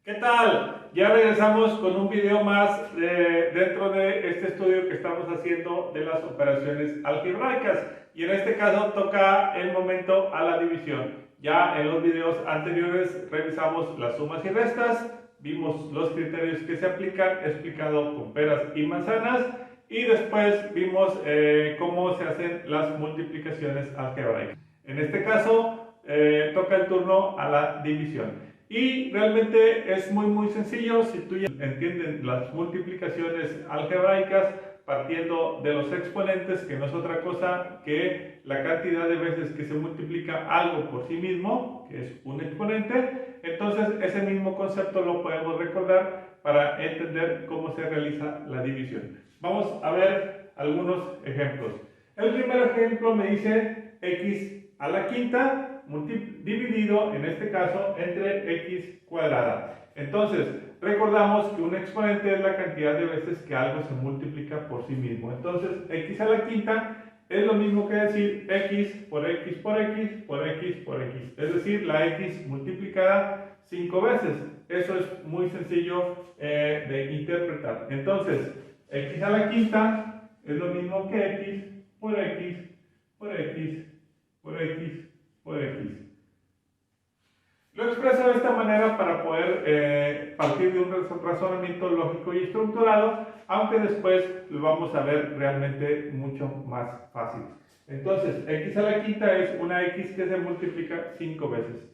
¿Qué tal? Ya regresamos con un video más dentro de este estudio que estamos haciendo de las operaciones algebraicas, y en este caso toca el momento a la división. Ya en los videos anteriores revisamos las sumas y restas, vimos los criterios que se aplican explicado con peras y manzanas, y después vimos cómo se hacen las multiplicaciones algebraicas. En este caso toca el turno a la división. Y realmente es muy sencillo si tú ya entiendes las multiplicaciones algebraicas partiendo de los exponentes, que no es otra cosa que la cantidad de veces que se multiplica algo por sí mismo, que es un exponente. Entonces ese mismo concepto lo podemos recordar para entender cómo se realiza la división. Vamos a ver algunos ejemplos. El primer ejemplo me dice x a la quinta dividido, en este caso, entre x cuadrada. Entonces, recordamos que un exponente es la cantidad de veces que algo se multiplica por sí mismo. Entonces, x a la quinta es lo mismo que decir x por x por x por x por x. Es decir, la x multiplicada 5 veces. Eso es muy sencillo de interpretar. Entonces, x a la quinta es lo mismo que x por x por x por x por x. Lo expreso de esta manera para poder partir de un razonamiento lógico y estructurado, aunque después lo vamos a ver realmente mucho más fácil. Entonces, x a la quinta es una x que se multiplica 5 veces.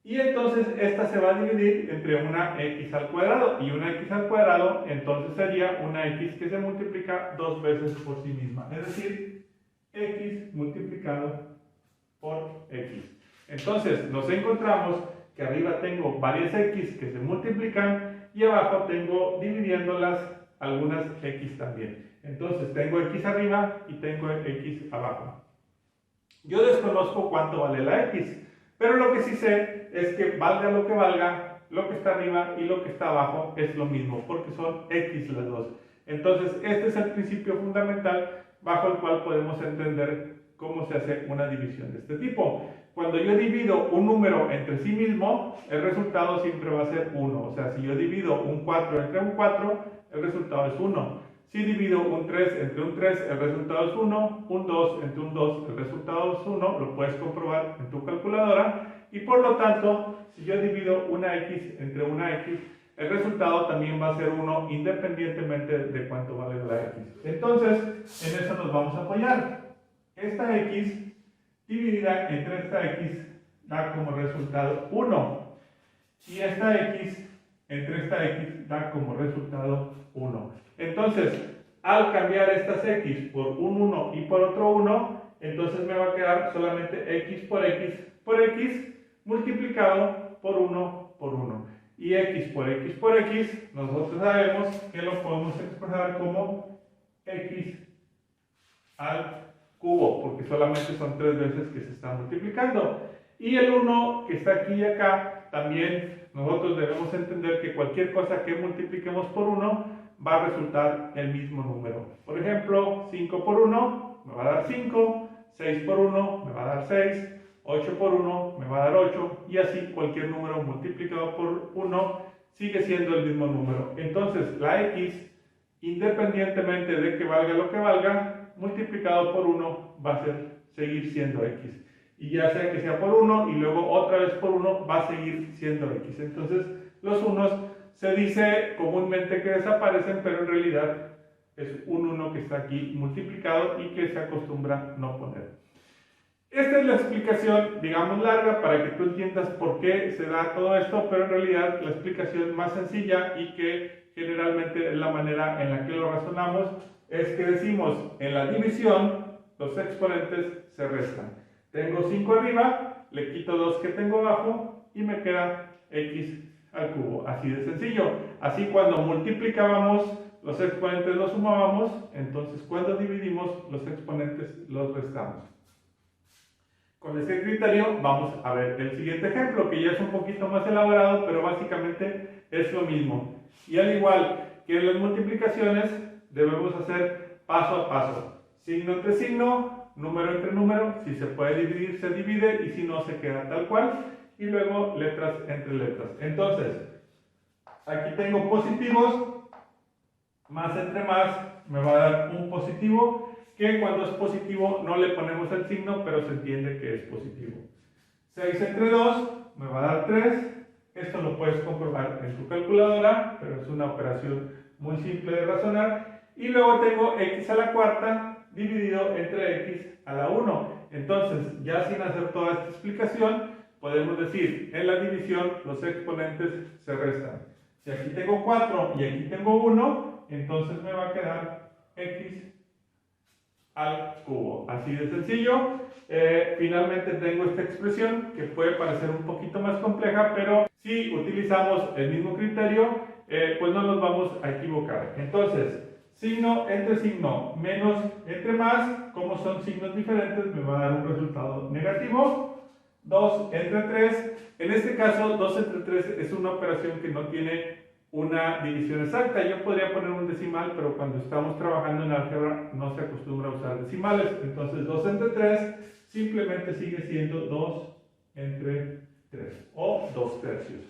Y entonces esta se va a dividir entre una x al cuadrado, y una x al cuadrado entonces sería una x que se multiplica 2 veces por sí misma, es decir, x multiplicado por x. Entonces nos encontramos que arriba tengo varias x que se multiplican y abajo tengo dividiéndolas algunas x también. Entonces tengo x arriba y tengo x abajo. Yo desconozco cuánto vale la x, pero lo que sí sé es que valga, lo que está arriba y lo que está abajo es lo mismo, porque son x las dos. Entonces este es el principio fundamental bajo el cual podemos entender cómo se hace una división de este tipo. Cuando yo divido un número entre sí mismo, el resultado siempre va a ser 1. O sea, si yo divido un 4 entre un 4, el resultado es 1. Si divido un 3 entre un 3, el resultado es 1. Un 2 entre un 2, el resultado es 1. Lo puedes comprobar en tu calculadora. Y por lo tanto, si yo divido una x entre una x, el resultado también va a ser 1 independientemente de cuánto vale la x. Entonces, en eso nos vamos a apoyar. Esta x dividida entre esta x da como resultado 1. Y esta x entre esta x da como resultado 1. Entonces, al cambiar estas x por un 1 y por otro 1, entonces me va a quedar solamente x por x multiplicado por 1 por 1. Y x por x, nosotros sabemos que lo podemos expresar como x al cubo, porque solamente son 3 veces que se está multiplicando. Y el 1 que está aquí y acá, también nosotros debemos entender que cualquier cosa que multipliquemos por 1 va a resultar el mismo número. Por ejemplo, 5 por 1 me va a dar 5, 6 por 1 me va a dar 6, 8 por 1 me va a dar 8, y así cualquier número multiplicado por 1 sigue siendo el mismo número. Entonces la x, independientemente de que valga lo que valga, multiplicado por 1 va a seguir siendo x. Y ya sea que sea por 1 y luego otra vez por 1, va a seguir siendo x. Entonces los unos se dice comúnmente que desaparecen, pero en realidad es un 1 que está aquí multiplicado y que se acostumbra no poner. Esta es la explicación, digamos, larga para que tú entiendas por qué se da todo esto, pero en realidad la explicación más sencilla, y que generalmente es la manera en la que lo razonamos, es que decimos en la división los exponentes se restan. Tengo 5 arriba, le quito 2 que tengo abajo y me queda x al cubo. Así de sencillo. Así cuando multiplicábamos los exponentes los sumábamos, entonces cuando dividimos los exponentes los restamos. Con ese criterio vamos a ver el siguiente ejemplo, que ya es un poquito más elaborado, pero básicamente es lo mismo. Y al igual que en las multiplicaciones, debemos hacer paso a paso. Signo entre signo, número entre número. Si se puede dividir, se divide, y si no, se queda tal cual. Y luego letras entre letras. Entonces, Aquí tengo positivos, más entre más me va a dar un positivo, que cuando es positivo no le ponemos el signo, pero se entiende que es positivo. 6 entre 2 me va a dar 3. Esto lo puedes comprobar en tu calculadora, pero es una operación muy simple de razonar. Y luego tengo x a la cuarta dividido entre x a la 1. Entonces, ya sin hacer toda esta explicación, podemos decir, en la división los exponentes se restan. Si aquí tengo 4 y aquí tengo 1, entonces me va a quedar x al cubo. Así de sencillo. Finalmente tengo esta expresión que puede parecer un poquito más compleja, pero si utilizamos el mismo criterio, pues no nos vamos a equivocar. Entonces, signo entre signo menos entre más, como son signos diferentes, me va a dar un resultado negativo. 2 entre 3, en este caso 2 entre 3 es una operación que no tiene una división exacta. Yo podría poner un decimal, pero cuando estamos trabajando en álgebra no se acostumbra a usar decimales. Entonces 2 entre 3 simplemente sigue siendo 2 entre 3 o 2 tercios.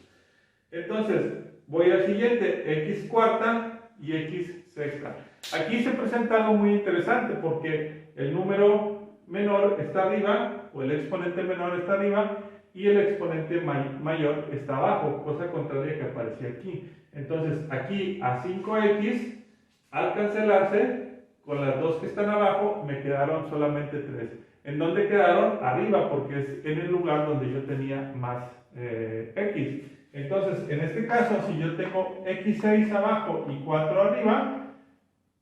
Entonces voy al siguiente, x cuarta y x sexta. Aquí se presenta algo muy interesante porque el número menor está arriba, o el exponente menor está arriba, y el exponente mayor está abajo, cosa contraria que aparecía aquí. Entonces, aquí a 5x, al cancelarse, con las dos que están abajo, me quedaron solamente 3. ¿En dónde quedaron? Arriba, porque es en el lugar donde yo tenía más x. Entonces, en este caso, si yo tengo x6 abajo y 4 arriba,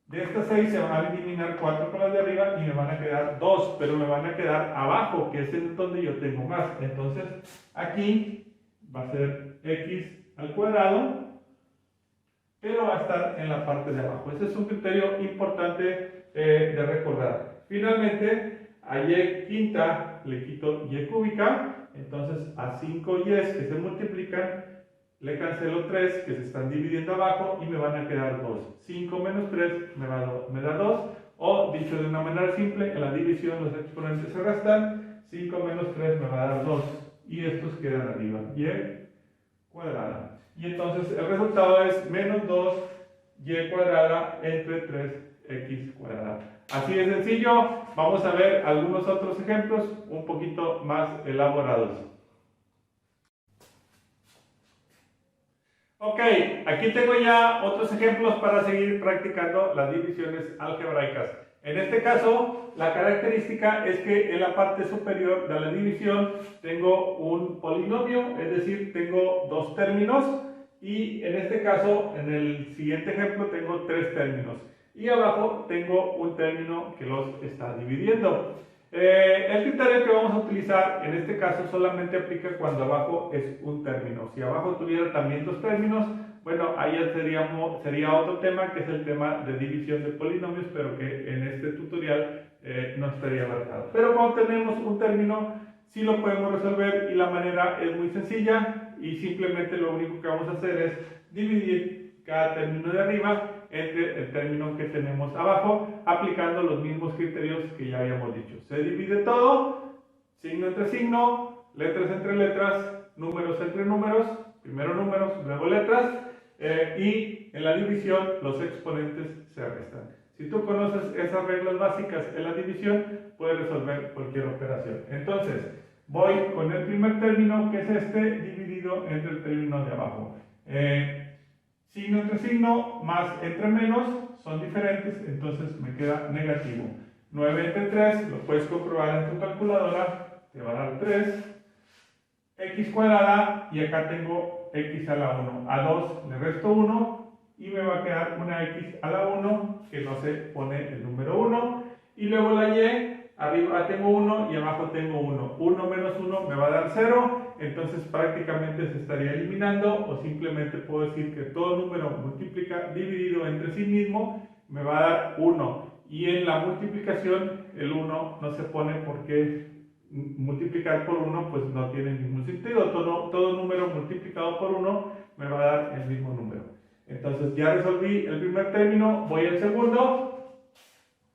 de estas 6 se van a eliminar 4 con las de arriba y me van a quedar 2, pero me van a quedar abajo, que es en donde yo tengo más. Entonces, aquí va a ser x al cuadrado, pero va a estar en la parte de abajo. Ese es un criterio importante de recordar. Finalmente, a y quinta le quito y cúbica, entonces a 5 y's que se multiplican, le cancelo 3 que se están dividiendo abajo y me van a quedar 2. 5 menos 3 me da 2, o dicho de una manera simple, en la división los exponentes se restan, 5 menos 3 me va a dar 2 y estos quedan arriba, y cuadrada. Y entonces el resultado es menos 2y cuadrada entre 3x cuadrada. Así de sencillo. Vamos a ver algunos otros ejemplos un poquito más elaborados. Ok, aquí tengo ya otros ejemplos para seguir practicando las divisiones algebraicas. En este caso, la característica es que en la parte superior de la división tengo un polinomio, es decir, tengo dos términos, y en este caso, en el siguiente ejemplo, tengo tres términos. Y abajo tengo un término que los está dividiendo. El criterio que vamos a utilizar en este caso solamente aplica cuando abajo es un término. Si abajo tuviera también dos términos, bueno, ahí ya sería otro tema, que es el tema de división de polinomios, pero que en este tutorial no estaría abarcado. Pero cuando tenemos un término, sí lo podemos resolver, y la manera es muy sencilla, y simplemente lo único que vamos a hacer es dividir cada término de arriba entre el término que tenemos abajo, aplicando los mismos criterios que ya habíamos dicho. Se divide todo, signo entre signo, letras entre letras, números entre números, primero números, luego letras, y en la división los exponentes se restan. Si tú conoces esas reglas básicas en la división, puedes resolver cualquier operación. Entonces, voy con el primer término, que es este, dividido entre el término de abajo. Signo entre signo más entre menos son diferentes, entonces me queda negativo. 9 entre 3, lo puedes comprobar en tu calculadora, te va a dar 3. X cuadrada, y acá tengo x a la 1. A 2 le resto 1 y me va a quedar una x a la 1, que no se pone el número 1. Y luego la y, arriba tengo 1 y abajo tengo 1. 1 menos 1 me va a dar 0, entonces prácticamente se estaría eliminando, o simplemente puedo decir que todo número dividido entre sí mismo me va a dar 1. Y en la multiplicación el 1 no se pone, porque multiplicar por 1 pues no tiene ningún sentido. Todo número multiplicado por 1 me va a dar el mismo número. Entonces ya resolví el primer término, voy al segundo.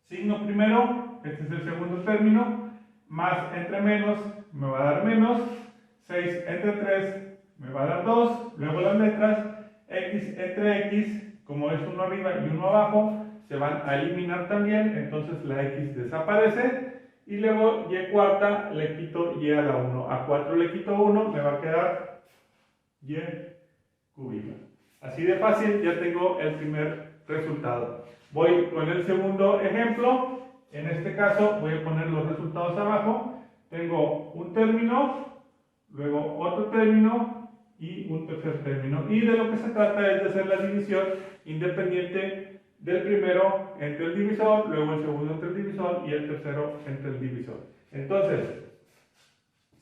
Signo primero, este es el segundo término, más entre menos me va a dar menos, 6 entre 3 me va a dar 2, luego las letras, x entre x, como es uno arriba y uno abajo, se van a eliminar también, entonces la x desaparece. Y luego y cuarta le quito y a la 1. A 4 le quito 1, me va a quedar y cúbica. Así de fácil, ya tengo el primer resultado. Voy con el segundo ejemplo. En este caso voy a poner los resultados abajo. Tengo un término, luego otro término y un tercer término. Y de lo que se trata es de hacer la división independiente del primero entre el divisor, luego el segundo entre el divisor y el tercero entre el divisor. Entonces,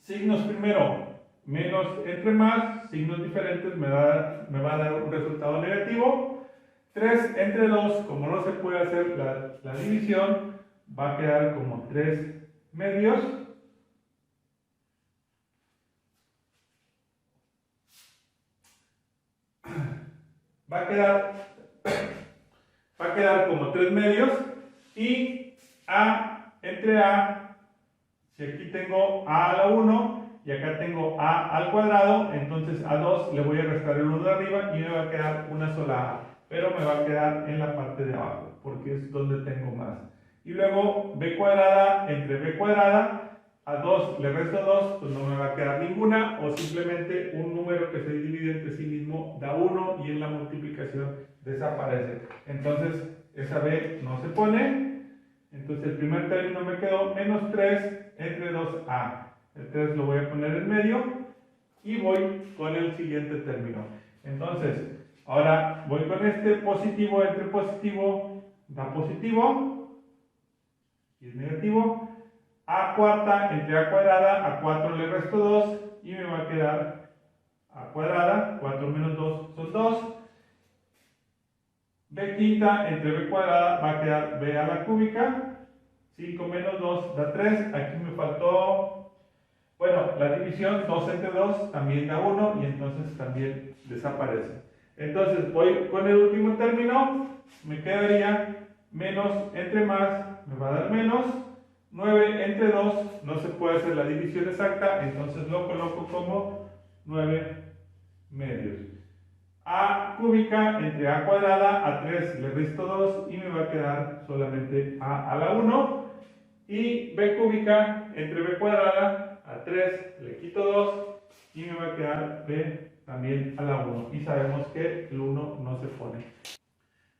signos primero, menos entre más, signos diferentes me va a dar un resultado negativo. 3 entre 2, como no se puede hacer la división, va a quedar como 3 medios. Va a quedar como 3 medios. Y A entre A, si aquí tengo A a la 1 y acá tengo A al cuadrado, entonces a 2 le voy a restar el 1 de arriba y me va a quedar una sola A, pero me va a quedar en la parte de abajo, porque es donde tengo más. Y luego B cuadrada entre B cuadrada, a 2 le resto 2, pues no me va a quedar ninguna, o simplemente un número que se divide entre sí mismo da 1 y en la multiplicación desaparece. Entonces esa B no se pone. Entonces el primer término me quedó menos 3 entre 2A. El 3 lo voy a poner en medio y voy con el siguiente término. Entonces, ahora voy con este positivo entre positivo, da positivo y es negativo. A cuarta entre A cuadrada, a 4 le resto 2 y me va a quedar A cuadrada, 4 menos 2 son 2. B quinta entre B cuadrada va a quedar B a la cúbica. 5 menos 2 da 3. Aquí me faltó, bueno, la división 2 entre 2 también da 1 y entonces también desaparece. Entonces voy con el último término, me quedaría menos entre más, me va a dar menos. 9 entre 2, no se puede hacer la división exacta, entonces lo coloco como 9 medios. A cúbica entre A cuadrada, a 3 le resto 2 y me va a quedar solamente A a la 1. Y B cúbica entre B cuadrada, a 3 le quito 2 y me va a quedar B también a la 1. Y sabemos que el 1 no se pone.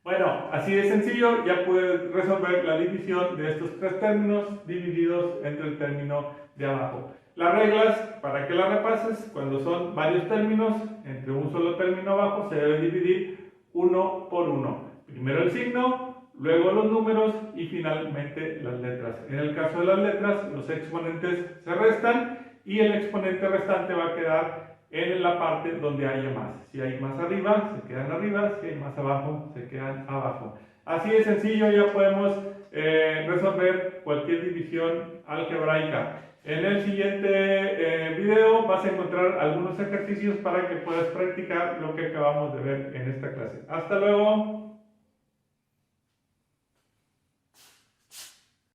Bueno, así de sencillo, ya puedes resolver la división de estos tres términos divididos entre el término de abajo. Las reglas, para que las repases, cuando son varios términos, entre un solo término abajo se debe dividir uno por uno. Primero el signo, luego los números y finalmente las letras. En el caso de las letras, los exponentes se restan y el exponente restante va a quedar en la parte donde haya más. Si hay más arriba, se quedan arriba, si hay más abajo, se quedan abajo. Así de sencillo ya podemos resolver cualquier división algebraica. En el siguiente video vas a encontrar algunos ejercicios para que puedas practicar lo que acabamos de ver en esta clase. ¡Hasta luego!